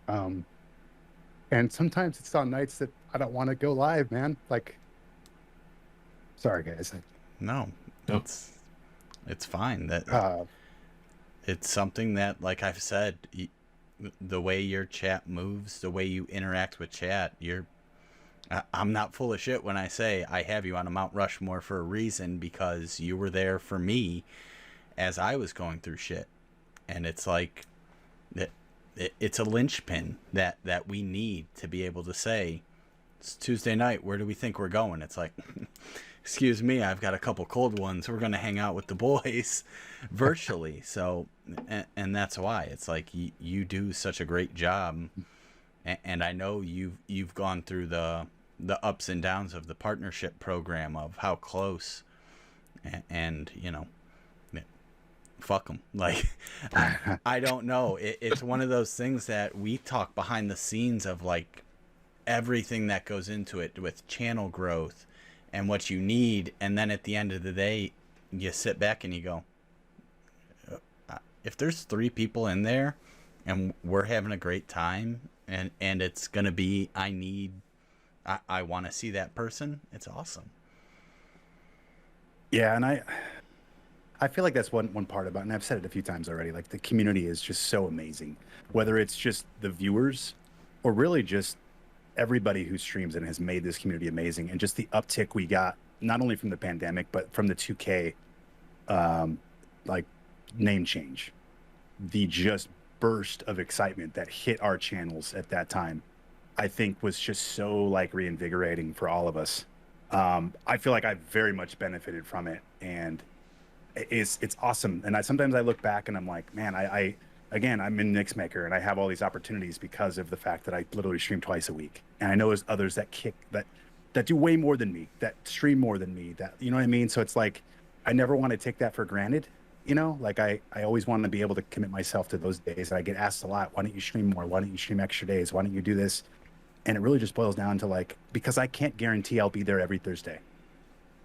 And sometimes it's on nights that I don't want to go live, man. Like, sorry guys. no, Nope. it's fine. That it's something that, like I've said, the way your chat moves, the way you interact with chat, I'm not full of shit when I say I have you on a Mount Rushmore for a reason, because you were there for me as I was going through shit. And it's like, it's a linchpin that we need to be able to say, it's Tuesday night, where do we think we're going? It's like, excuse me, I've got a couple cold ones. We're going to hang out with the boys virtually. So, and that's why it's like you do such a great job. And I know you've gone through the ups and downs of the partnership program, of how close, and you know, fuck them. Like, I don't know. It's one of those things that we talk behind the scenes of, like, everything that goes into it with channel growth and what you need. And then at the end of the day, you sit back and you go, if there's 3 people in there and we're having a great time, and it's going to be, I want to see that person, it's awesome. Yeah, and I feel like that's one part about, and I've said it a few times already, like, the community is just so amazing. Whether it's just the viewers or really just everybody who streams and has made this community amazing, and just the uptick we got, not only from the pandemic, but from the 2K, like, name change. The just burst of excitement that hit our channels at that time, I think, was just so, like, reinvigorating for all of us. I feel like I very much benefited from it, and it's awesome. And sometimes I look back and I'm like, man, I again, I'm in Mixmaker and I have all these opportunities because of the fact that I literally stream twice a week. And I know there's others that do way more than me, that stream more than me, that, you know what I mean? So it's like, I never want to take that for granted. You know, like I always want to be able to commit myself to those days. And I get asked a lot, why don't you stream more? Why don't you stream extra days? Why don't you do this? And it really just boils down to like, because I can't guarantee I'll be there every Thursday.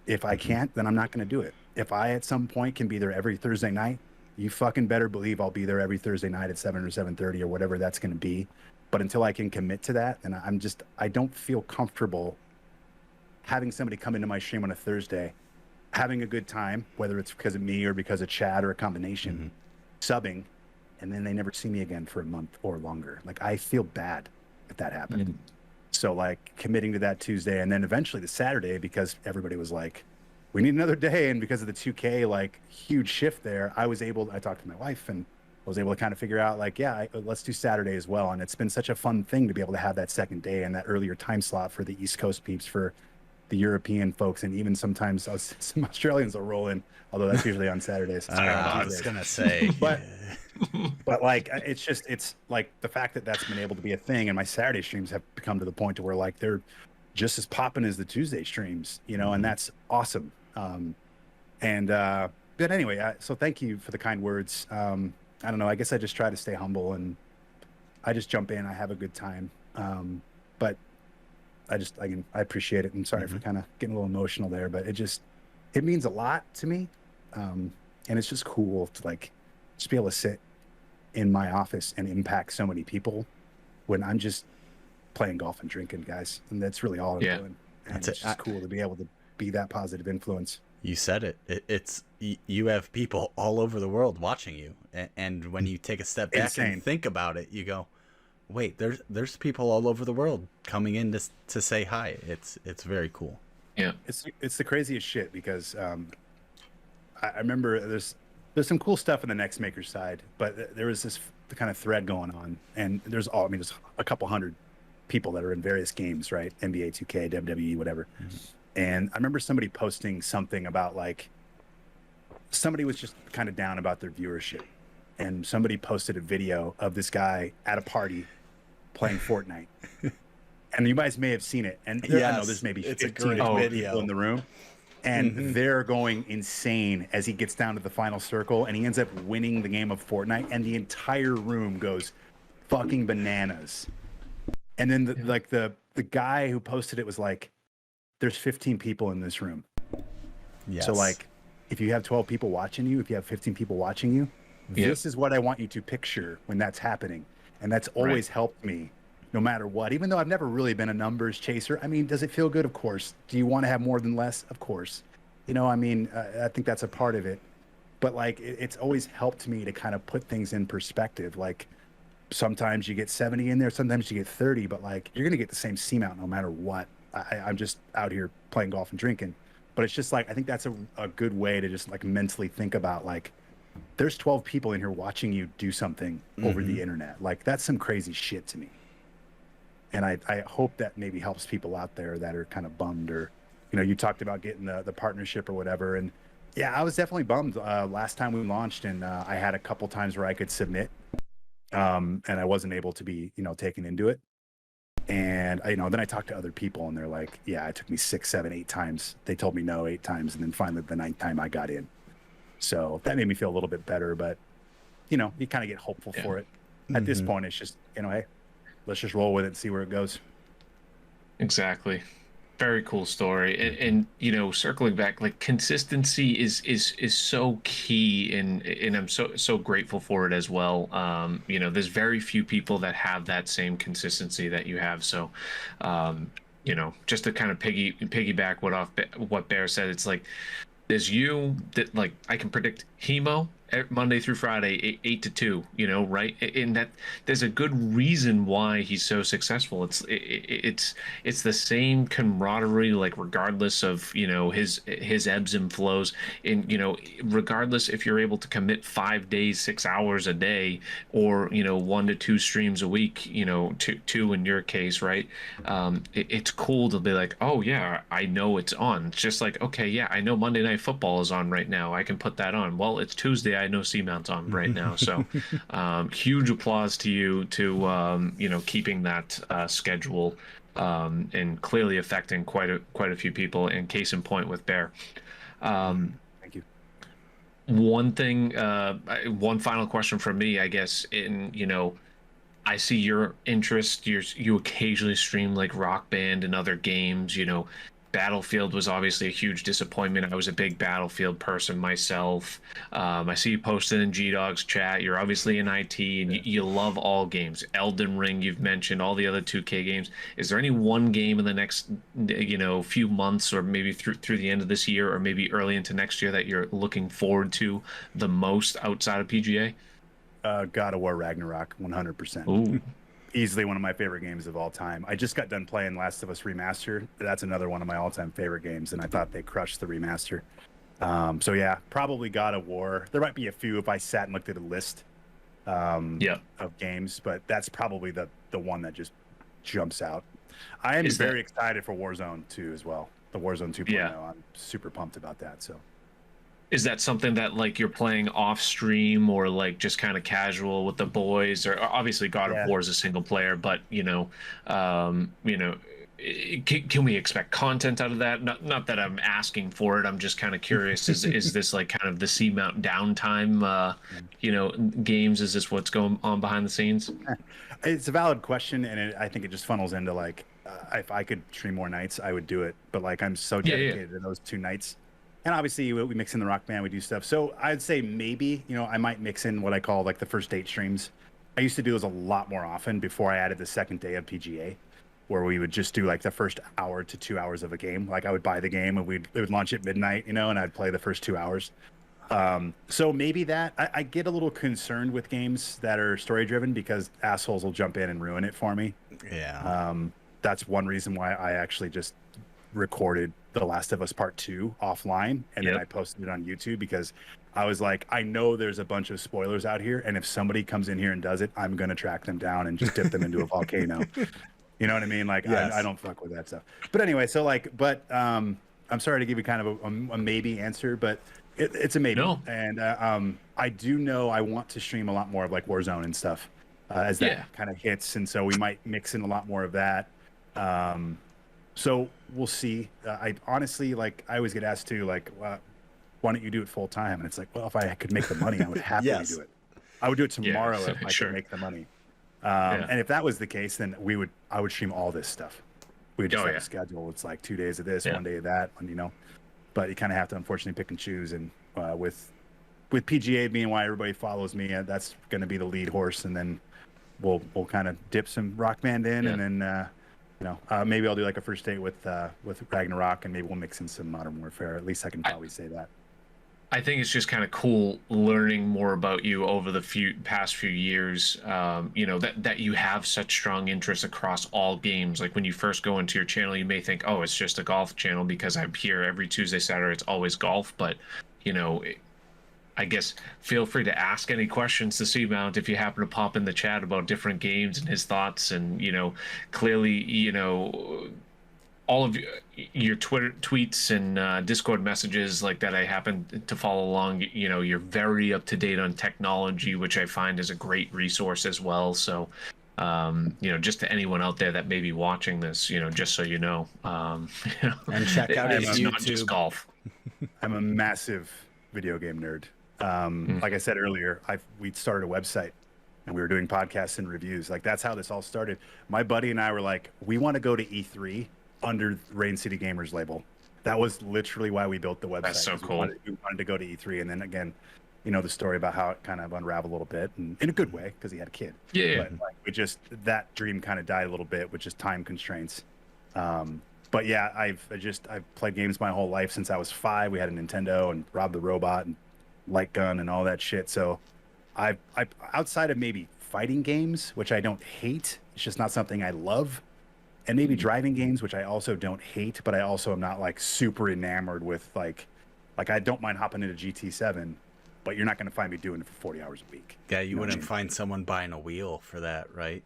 If I can't, then I'm not going to do it. If I at some point can be there every Thursday night, you fucking better believe I'll be there every Thursday night at 7 or 7:30 or whatever that's going to be. But until I can commit to that, and I don't feel comfortable having somebody come into my stream on a Thursday, having a good time, whether it's because of me or because of Chad or a combination, subbing, and then they never see me again for a month or longer. Like, I feel bad if that happened. So like committing to that Tuesday and then eventually the Saturday, because everybody was like, we need another day. And because of the 2K, like huge shift there, I talked to my wife and I was able to kind of figure out like, yeah, let's do Saturday as well. And it's been such a fun thing to be able to have that second day and that earlier time slot for the East Coast peeps, for the European folks. And even sometimes some Australians will roll in, although that's usually on Saturdays. I was going to say, but like, it's like the fact that that's been able to be a thing, and my Saturday streams have come to the point to where like they're just as popping as the Tuesday streams, you know, and that's awesome. But anyway, so thank you for the kind words. I don't know, I guess I just try to stay humble and I just jump in, I have a good time. But I appreciate it. I'm sorry for kind of getting a little emotional there, but it means a lot to me. And it's just cool to like just be able to sit in my office and impact so many people when I'm just playing golf and drinking, guys. And that's really all I'm doing. And it's just cool to be able to be that positive influence. You said it. You have people all over the world watching you. And when you take a step back and think about it, you go, wait, there's people all over the world coming in to say hi. It's very cool. Yeah. It's the craziest shit because I remember there's some cool stuff in the Next Maker side, but there was this kind of thread going on, and there's a couple hundred people that are in various games, right? NBA 2K, WWE, whatever. And I remember somebody posting something about like, somebody was just kind of down about their viewership, and somebody posted a video of this guy at a party playing Fortnite. And you guys may have seen it. And I know there's maybe 15 people in the room. And they're going insane as he gets down to the final circle, and he ends up winning the game of Fortnite, and the entire room goes fucking bananas. And then the guy who posted it was like, there's 15 people in this room. Yes. So like, if you have 12 people watching you, if you have 15 people watching you, this is what I want you to picture when that's happening. And that's always helped me no matter what, even though I've never really been a numbers chaser. I mean, does it feel good? Of course. Do you want to have more than less? Of course. You know, I mean, I think that's a part of it. But like, it's always helped me to kind of put things in perspective. Like, sometimes you get 70 in there, sometimes you get 30, but like, you're going to get the same Seamount no matter what. I'm just out here playing golf and drinking. But it's just like, I think that's a good way to just like mentally think about like, there's 12 people in here watching you do something over the internet. Like, that's some crazy shit to me. And I hope that maybe helps people out there that are kind of bummed, or, you know, you talked about getting the partnership or whatever. And yeah, I was definitely bummed last time we launched, and I had a couple times where I could submit and I wasn't able to be, you know, taken into it. And then I talked to other people, and they're like, yeah, it took me 6, 7, 8 times. They told me no 8 times. And then finally the 9th time I got in. So that made me feel a little bit better, but you know, you kind of get hopeful for it. At this point, it's just, you know, hey, let's just roll with it and see where it goes. Exactly. Very cool story. And you know, circling back, like, consistency is so key, and I'm so grateful for it as well. You know, there's very few people that have that same consistency that you have. So you know, just to kind of piggyback what Bear said, it's like, there's you that, like, I can predict Hemo Monday through Friday, 8 to 2, right? And that there's a good reason why he's so successful. It's the same camaraderie, like regardless of, his ebbs and flows. And, regardless if you're able to commit 5 days, 6 hours a day, or, 1 to 2 streams a week, two in your case, right? It's cool to be like, oh yeah, I know it's on. It's just like, okay, yeah, I know Monday Night Football is on right now. I can put that on. Well, it's Tuesday. I know Seamount's on right now. So, huge applause to you to keeping that schedule, and clearly affecting quite a few people. And case in point with Bear. Thank you. One final question from me, I guess. I see your interest. You occasionally stream like Rock Band and other games. Battlefield was obviously a huge disappointment. I was a big Battlefield person myself. I see you posted in G-Dog's chat. You're obviously in IT, and you love all games. Elden Ring, you've mentioned, all the other 2K games. Is there any one game in the next, few months, or maybe through the end of this year, or maybe early into next year, that you're looking forward to the most outside of PGA? God of War Ragnarok, 100%. Ooh. Easily one of my favorite games of all time. I just got done playing Last of Us Remaster. That's another one of my all-time favorite games, and I thought they crushed the remaster. So yeah, probably God of War. There might be a few if I sat and looked at a list of games, but that's probably the one that just jumps out. I am very excited for Warzone 2 as well. The Warzone 2.0. Yeah. I'm super pumped about that. So. Is that something that like you're playing off stream, or like just kind of casual with the boys? Or obviously God of War is a single player, but can we expect content out of that? Not that I'm asking for it. I'm just kind of curious. Is this like kind of the Seamount downtime, games? Is this what's going on behind the scenes? It's a valid question, and I think it just funnels into like, if I could stream more nights, I would do it. But like, I'm so dedicated to those 2 nights. And obviously we mix in the Rock Band, we do stuff. So I'd say maybe, I might mix in what I call like the first date streams. I used to do those a lot more often before I added the second day of PGA, where we would just do like the first hour to 2 hours of a game. Like I would buy the game and it would launch at midnight, and I'd play the first 2 hours. So maybe that I get a little concerned with games that are story driven, because assholes will jump in and ruin it for me. Yeah. That's one reason why I actually just recorded The Last of Us Part 2 offline, and then I posted it on YouTube, because I was like, I know there's a bunch of spoilers out here, and if somebody comes in here and does it, I'm gonna track them down and just dip them into a volcano. You know what I mean? Like, I don't fuck with that stuff. But anyway, so like, I'm sorry to give you kind of a maybe answer, but it's a maybe. No. And I do know I want to stream a lot more of like Warzone and stuff as that kind of hits, and so we might mix in a lot more of that. So we'll see. I honestly, like, I always get asked to, like, why don't you do it full time? And it's like, well, if I could make the money, I would happily do it. I would do it tomorrow if I could make the money. And if that was the case, then I would stream all this stuff. We would just have a schedule. It's like 2 days of this, 1 day of that, and, but you kind of have to unfortunately pick and choose. And with PGA being why everybody follows me, that's going to be the lead horse. And then we'll kind of dip some Rock Band in, and then, maybe I'll do like a first date with Ragnarok, and maybe we'll mix in some Modern Warfare. At least I can probably say that. I think it's just kind of cool learning more about you over the past few years. That you have such strong interest across all games. Like when you first go into your channel, you may think, oh, it's just a golf channel because I'm here every Tuesday, Saturday. It's always golf. But, I guess feel free to ask any questions to Seamount if you happen to pop in the chat about different games and his thoughts. And, clearly, all of your Twitter tweets and Discord messages like that, I happen to follow along. You're very up to date on technology, which I find is a great resource as well. So, just to anyone out there that may be watching this, just so you know, and check out his it's YouTube. Not just golf. I'm a massive video game nerd. Like I said earlier, we started a website and we were doing podcasts and reviews. Like that's how this all started. My buddy and I were like, we want to go to E3 under Rain City Gamers label. That was literally why we built the website. That's so cool. We wanted to go to E3, and then again, the story about how it kind of unraveled a little bit, and in a good way because he had a kid. Yeah. But like, that dream kind of died a little bit with just time constraints. But yeah, I've played games my whole life since I was 5. We had a Nintendo and Rob the Robot, and light gun and all that shit. So I outside of maybe fighting games, which I don't hate, it's just not something I love, and maybe driving games, which I also don't hate, but I also am not like super enamored with like I don't mind hopping into GT7, but you're not going to find me doing it for 40 hours a week. Yeah, you know what I wouldn't mean? find someone buying a wheel for that, right?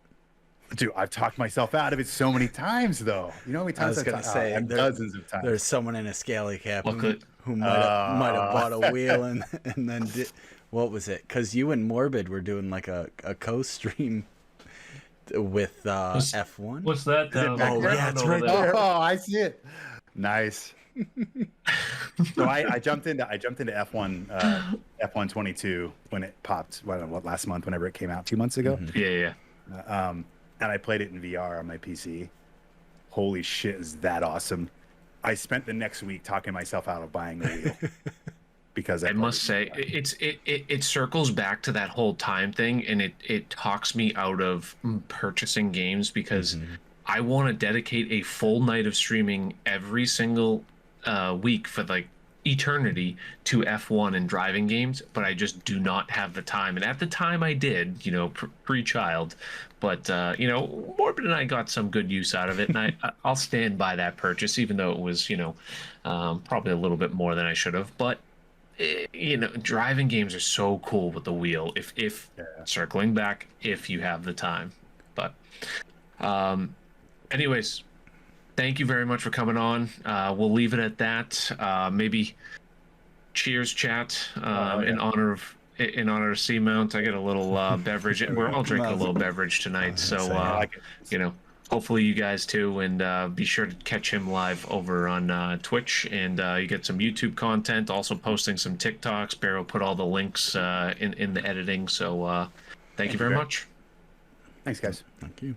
Dude, I've talked myself out of it so many times, though. You know how many I times was gonna say dozens of times. there's someone in a scaly cap Look who, at- who might have bought a wheel and then did, what was it? Because you and Morbid were doing like a co-stream with F1. What's that? Is it back Oh, there? yeah, it's Over right there. there. Oh, I see it. Nice. So I jumped into F1 F122 when it popped. I don't know, what, last month, whenever it came out, 2 months ago. Yeah. And I played it in VR on my PC. Holy shit, is that awesome! I spent the next week talking myself out of buying a wheel because I must say it circles back to that whole time thing, and it talks me out of purchasing games because I want to dedicate a full night of streaming every single week for like eternity to F1 and driving games, but I just do not have the time. And at the time I did, you know, pre-child, but you know, Morbid and I got some good use out of it, and I'll stand by that purchase, even though it was, you know, probably a little bit more than I should have. But you know, driving games are so cool with the wheel. If circling back, if you have the time. But anyways, thank you very much for coming on. We'll leave it at that. Maybe cheers, chat, in honor of Seamount. I get a little beverage. We're all drinking a little beverage tonight, so you know, hopefully you guys too. And be sure to catch him live over on Twitch, and you get some YouTube content. Also posting some TikToks. Bear will put all the links in the editing. So thank you very much. Thanks, guys. Thank you.